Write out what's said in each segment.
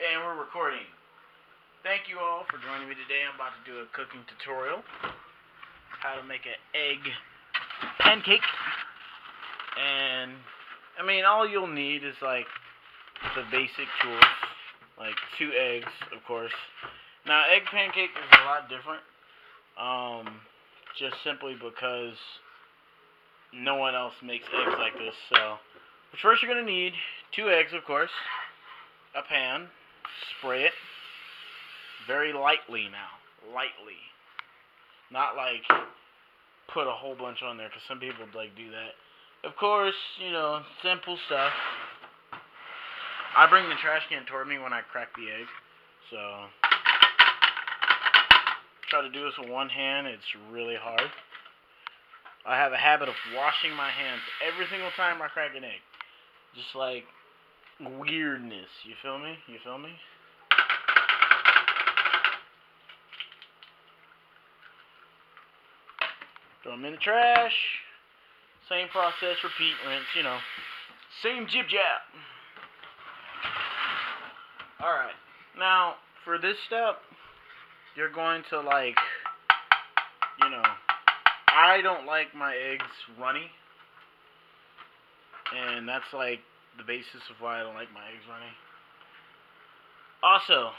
And we're recording. Thank you all for joining me today. I'm about to do a cooking tutorial. How to make an egg pancake. And, I mean, all you'll need is, like, the basic tools. Like, 2 eggs, of course. Now, egg pancake is a lot different. Just simply because no one else makes eggs like this. So, first you're going to need 2 eggs, of course. A pan. Spray it very lightly now. Lightly. Not like put a whole bunch on there, because some people like do that. Of course, you know, simple stuff. I bring the trash can toward me when I crack the egg. So, try to do this with one hand. It's really hard. I have a habit of washing my hands every single time I crack an egg. Just like weirdness. You feel me? You feel me? Throw them in the trash. Same process, repeat, rinse, you know. Same jib jab. Alright. Now, for this step, you're going to, like, you know, I don't like my eggs runny. And that's, like, the basis of why I don't like my eggs runny. Also,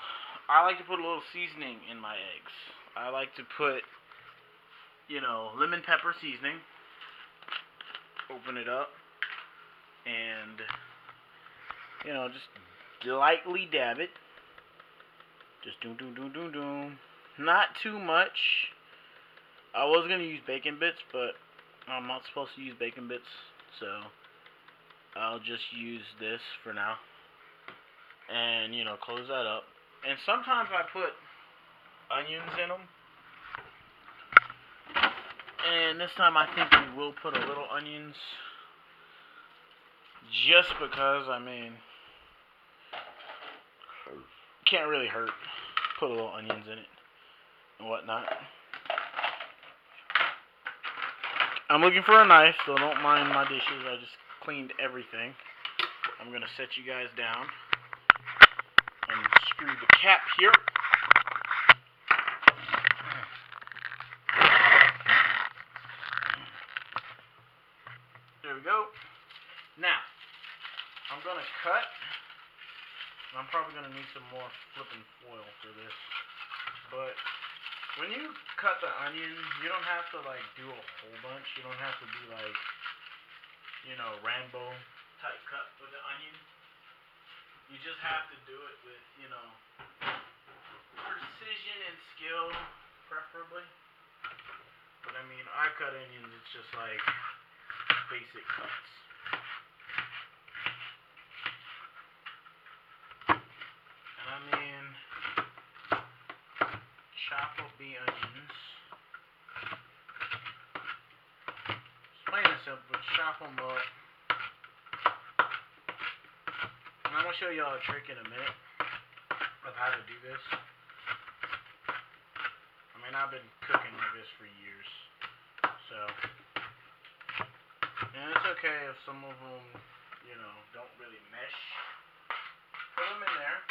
I like to put a little seasoning in my eggs. I like to put, you know, lemon pepper seasoning. Open it up. And, you know, just lightly dab it. Just doom. Not too much. I was going to use bacon bits, but I'm not supposed to use bacon bits. So, I'll just use this for now. And, you know, close that up. And sometimes I put onions in them. And this time I think we will put a little onions. Just because, I mean, can't really hurt. Put a little onions in it and whatnot. I'm looking for a knife, so don't mind my dishes. I just cleaned everything. I'm going to set you guys down and screw the cap here. There we go. Now, I'm going to cut. I'm probably going to need some more flipping foil for this. But when you cut the onion, you don't have to, like, do a whole bunch. You don't have to be, like, you know, Rambo type cut with the onion. You just have to do it with, you know, precision and skill, preferably. But, I mean, I cut onions, it's just, like, basic cuts. And I mean, chop up the onions. It's plain and simple, chop them up. And I'm going to show y'all a trick in a minute of how to do this. I mean, I've been cooking like this for years. So, and it's okay if some of them, you know, don't really mesh. Put them in there.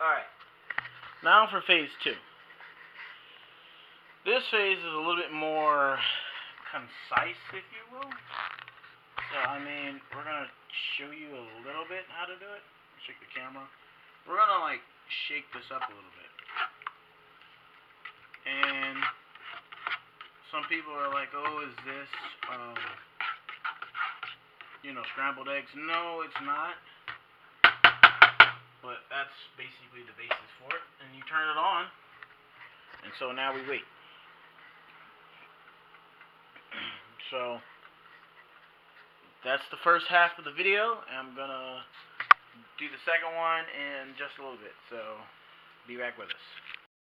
Alright. Now for phase 2. This phase is a little bit more concise, if you will. So, I mean, we're going to show you a little bit how to do it. Shake the camera. We're going to, like, shake this up a little bit. And some people are like, oh, is this, you know, scrambled eggs? No, it's not. But that's basically the basis for it. And you turn it on. And so now we wait. So, that's the first half of the video. And I'm going to do the second one in just a little bit. So, be back with us.